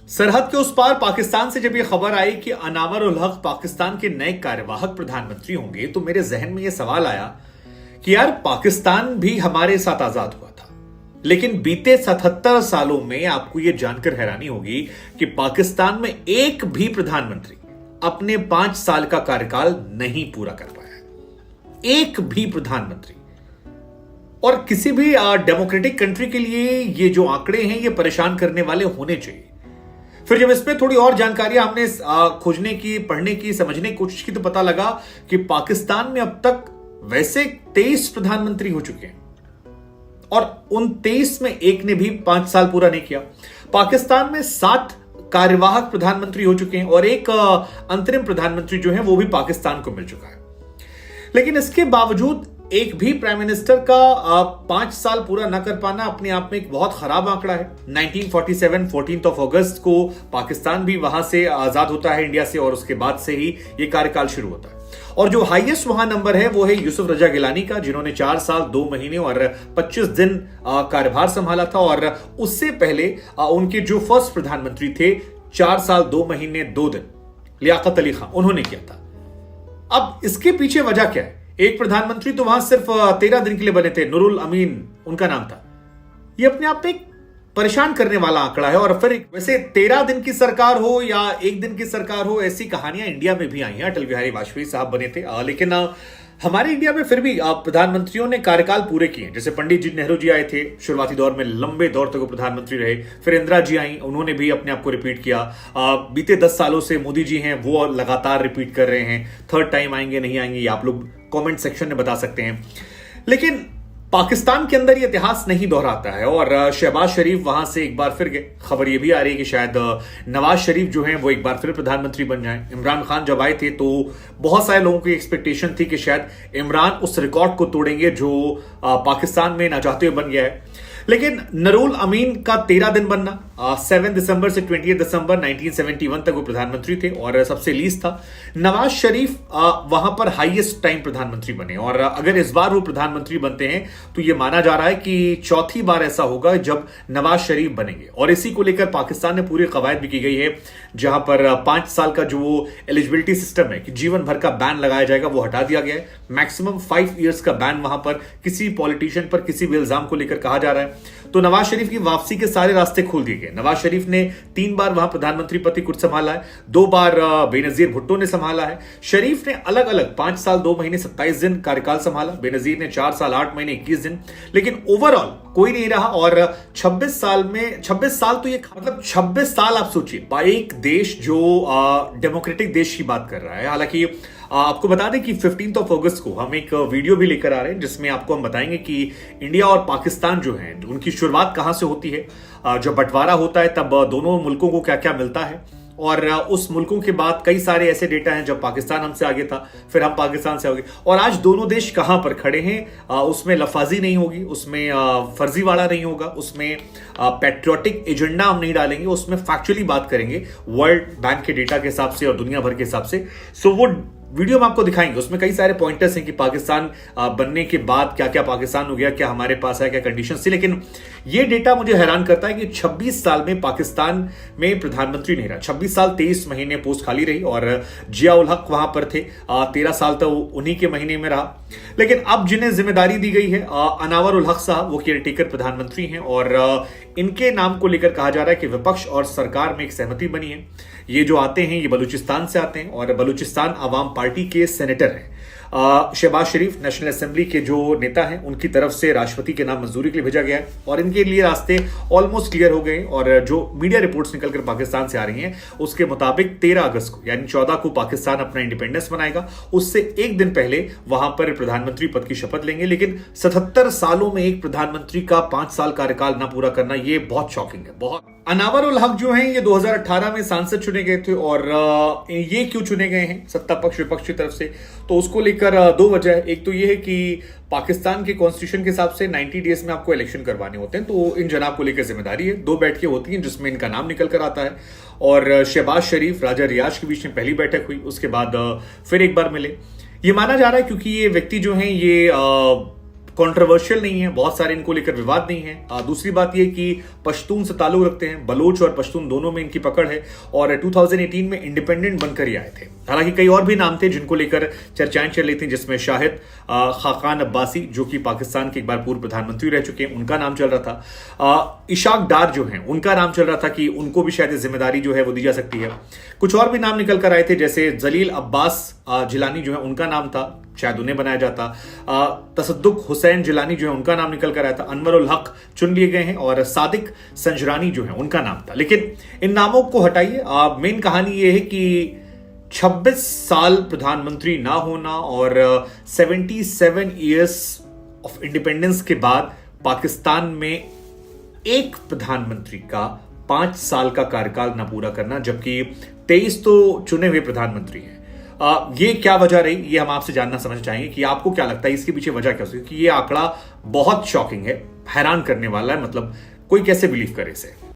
सरहद के उस पार पाकिस्तान से जब यह खबर आई कि अनावर उल हक पाकिस्तान के नए कार्यवाहक प्रधानमंत्री होंगे, तो मेरे जहन में यह सवाल आया कि यार पाकिस्तान भी हमारे साथ आजाद हुआ था, लेकिन बीते 77 सालों में आपको यह जानकर हैरानी होगी कि पाकिस्तान में एक भी प्रधानमंत्री अपने 5 साल का कार्यकाल नहीं पूरा कर पाया। एक भी प्रधानमंत्री। और किसी भी डेमोक्रेटिक कंट्री के लिए ये जो आंकड़े हैं ये परेशान करने वाले होने चाहिए। फिर जब इसमें थोड़ी और जानकारी हमने खोजने की, पढ़ने की, समझने की कोशिश की, तो पता लगा कि पाकिस्तान में अब तक वैसे 23 प्रधानमंत्री हो चुके हैं और उन 23 में एक ने भी 5 साल पूरा नहीं किया। पाकिस्तान में 7 कार्यवाहक प्रधानमंत्री हो चुके हैं और एक अंतरिम प्रधानमंत्री जो है वो भी पाकिस्तान को मिल चुका है। लेकिन इसके बावजूद एक भी प्राइम मिनिस्टर का 5 साल पूरा न कर पाना अपने आप में एक बहुत खराब आंकड़ा है। 1947 14 अगस्त को पाकिस्तान भी वहां से आजाद होता है इंडिया से, और उसके बाद से ही यह कार्यकाल शुरू होता है। और जो हाईएस्ट वहां नंबर है वो है यूसुफ रजा गिलानी का, जिन्होंने 4 साल 2 महीने और 25 दिन कार्यभार संभाला था। और उससे पहले उनके जो फर्स्ट प्रधानमंत्री थे 4 साल 2 महीने 2 दिन, लियाकत अली खान, उन्होंने किया था। अब इसके पीछे वजह क्या है? एक प्रधानमंत्री तो वहां सिर्फ 13 दिन के लिए बने थे, नुरुल अमीन उनका नाम था। यह अपने आप में एक परेशान करने वाला आंकड़ा है। और फिर वैसे 13 दिन की सरकार हो या 1 दिन की सरकार हो, ऐसी कहानियां इंडिया में भी आई हैं। अटल बिहारी वाजपेयी साहब बने थे, लेकिन हमारे इंडिया में फिर भी प्रधानमंत्रियों ने कार्यकाल पूरे किए। जैसे पंडित जी नेहरू जी आए थे शुरुआती दौर में, लंबे दौर तक वो प्रधानमंत्री रहे। फिर इंदिरा जी आई, उन्होंने भी अपने आप को रिपीट किया। बीते 10 सालों से मोदी जी हैं, वो लगातार रिपीट कर रहे हैं। थर्ड टाइम आएंगे नहीं आएंगे, ये आप लोग कमेंट सेक्शन में बता सकते हैं। लेकिन पाकिस्तान के अंदर ये इतिहास नहीं दोहराता है और शहबाज शरीफ वहां से एक बार फिर गए। खबर ये भी आ रही है कि शायद नवाज शरीफ जो हैं वो एक बार फिर प्रधानमंत्री बन जाएं। इमरान खान जब आए थे तो बहुत सारे लोगों की एक्सपेक्टेशन थी कि शायद इमरान उस रिकॉर्ड को तोड़ेंगे जो पाकिस्तान में ना चाहते हुए बन गया है। लेकिन नरूल अमीन का 13 दिन बनना, 7 दिसंबर से 20 दिसंबर 1971 तक वो प्रधानमंत्री थे और सबसे लीस्ट था। नवाज शरीफ वहां पर हाईएस्ट टाइम प्रधानमंत्री बने, और अगर इस बार वो प्रधानमंत्री बनते हैं तो ये माना जा रहा है कि चौथी बार ऐसा होगा जब नवाज शरीफ बनेंगे। और इसी को लेकर पाकिस्तान में पूरी कवायद भी की गई है, जहां पर 5 साल का जो एलिजिबिलिटी सिस्टम है कि जीवन भर का बैन लगाया जाएगा, वो हटा दिया गया है। मैक्सिमम 5 इयर्स का बैन वहां पर किसी पॉलिटिशियन पर किसी भी इल्जाम को लेकर कहा जा रहा है। तो नवाज शरीफ की वापसी के सारे रास्ते खोल दिए गए। नवाज शरीफ ने 3 बार वहां प्रधानमंत्री पद कुछ संभाला है, 2 बार बेनजीर भुट्टो ने संभाला है। शरीफ ने अलग अलग 5 साल 2 महीने 27 दिन कार्यकाल संभाला, बेनजीर ने 4 साल 8 महीने 21 दिन। लेकिन ओवरऑल कोई नहीं रहा। और 26 साल तो ये मतलब 26 साल आप सोचिए, एक देश जो डेमोक्रेटिक देश की बात कर रहा है। हालांकि आपको बता दें कि 15 अगस्त को हम एक वीडियो भी लेकर आ रहे हैं जिसमें आपको हम बताएंगे कि इंडिया और पाकिस्तान जो है उनकी शुरुआत कहां से होती है। जब बंटवारा होता है तब दोनों मुल्कों को क्या क्या मिलता है, और उस मुल्कों के बाद कई सारे ऐसे डेटा हैं जब पाकिस्तान हमसे आगे था, फिर हम पाकिस्तान से आगे, और आज दोनों देश कहां पर खड़े हैं। उसमें लफाजी नहीं होगी, उसमें फर्जीवाड़ा नहीं होगा, उसमें पैट्रियोटिक एजेंडा हम नहीं डालेंगे, उसमें फैक्चुअली बात करेंगे वर्ल्ड बैंक के डेटा के हिसाब से और दुनिया भर के हिसाब से। सो वो वीडियो में आपको दिखाएंगे, उसमें कई सारे पॉइंटर्स हैं कि पाकिस्तान बनने के बाद क्या क्या पाकिस्तान हो गया, क्या हमारे पास है, क्या कंडीशंस थी। लेकिन ये डेटा मुझे हैरान करता है कि 26 साल में पाकिस्तान में प्रधानमंत्री नहीं रहा। 26 साल 23 महीने पोस्ट खाली रही और जिया उल हक वहां पर थे, 13 साल तक उन्हीं के महीने में रहा। लेकिन अब जिन्हें जिम्मेदारी दी गई है, अनावर उल हक साहब, वो केयरटेकर प्रधानमंत्री हैं और इनके नाम को लेकर कहा जा रहा है कि विपक्ष और सरकार में एक सहमति बनी है। ये जो आते हैं ये बलूचिस्तान से आते हैं और बलूचिस्तान आवाम पार्टी के सेनेटर हैं। शहबाज शरीफ नेशनल असेंबली के जो नेता हैं उनकी तरफ से राष्ट्रपति के नाम मंजूरी के लिए भेजा गया है और इनके लिए रास्ते ऑलमोस्ट क्लियर हो गए। और जो मीडिया रिपोर्ट्स निकलकर पाकिस्तान से आ रही हैं उसके मुताबिक 13 अगस्त को यानी 14 को पाकिस्तान अपना इंडिपेंडेंस मनाएगा। उससे एक दिन पहले वहां पर प्रधानमंत्री पद की शपथ लेंगे। लेकिन 77 सालों में एक प्रधानमंत्री का 5 साल कार्यकाल ना पूरा करना ये बहुत शॉकिंग है, बहुत। अनावर उल हक जो हैं ये 2018 में सांसद चुने गए थे और ये क्यों चुने गए हैं सत्ता पक्ष विपक्ष की तरफ से, तो उसको लेकर 2 वजह है। एक तो ये है कि पाकिस्तान के कॉन्स्टिट्यूशन के हिसाब से 90 डेज में आपको इलेक्शन करवाने होते हैं, तो इन जनाब को लेकर जिम्मेदारी है। 2 बैठकें होती हैं जिसमें इनका नाम निकल कर आता है और शहबाज शरीफ राजा रियाज के बीच में पहली बैठक हुई, उसके बाद फिर एक बार मिले। ये माना जा रहा है क्योंकि ये व्यक्ति जो हैं ये कंट्रोवर्शियल नहीं है, बहुत सारे इनको लेकर विवाद नहीं है। दूसरी बात यह कि पश्तून से ताल्लुक रखते हैं, बलोच और पश्तून दोनों में इनकी पकड़ है और 2018 में इंडिपेंडेंट बनकर ही आए थे। हालांकि कई और भी नाम थे जिनको लेकर चर्चाएं चल रही थी, जिसमें शाहिद खाकान अब्बासी जो कि पाकिस्तान के एक बार पूर्व प्रधानमंत्री रह चुके हैं, उनका नाम चल रहा था। इशाक डार जो हैं उनका नाम चल रहा था कि उनको भी शायद जिम्मेदारी जो है वो दी जा सकती है। कुछ और भी नाम निकल कर आए थे, जैसे जलील अब्बास जिलानी जो है उनका नाम था, शायद उन्हें बनाया जाता। तसद्दुक हुसैन जिलानी जो है उनका नाम निकल कर आया था। अनवर उल हक चुन लिए गए हैं और सादिक संजरानी जो है उनका नाम था। लेकिन इन नामों को हटाइए, मेन कहानी यह है कि 26 साल प्रधानमंत्री ना होना और 77 ईयर्स ऑफ इंडिपेंडेंस के बाद पाकिस्तान में एक प्रधानमंत्री का 5 साल का कार्यकाल ना पूरा करना, जबकि 23 तो चुने हुए प्रधानमंत्री हैं। ये क्या वजह रही, ये हम आपसे जानना समझना चाहेंगे कि आपको क्या लगता है इसके पीछे वजह क्या हो सकती है। कि ये आंकड़ा बहुत शॉकिंग है, हैरान करने वाला है, मतलब कोई कैसे बिलीव करे इसे।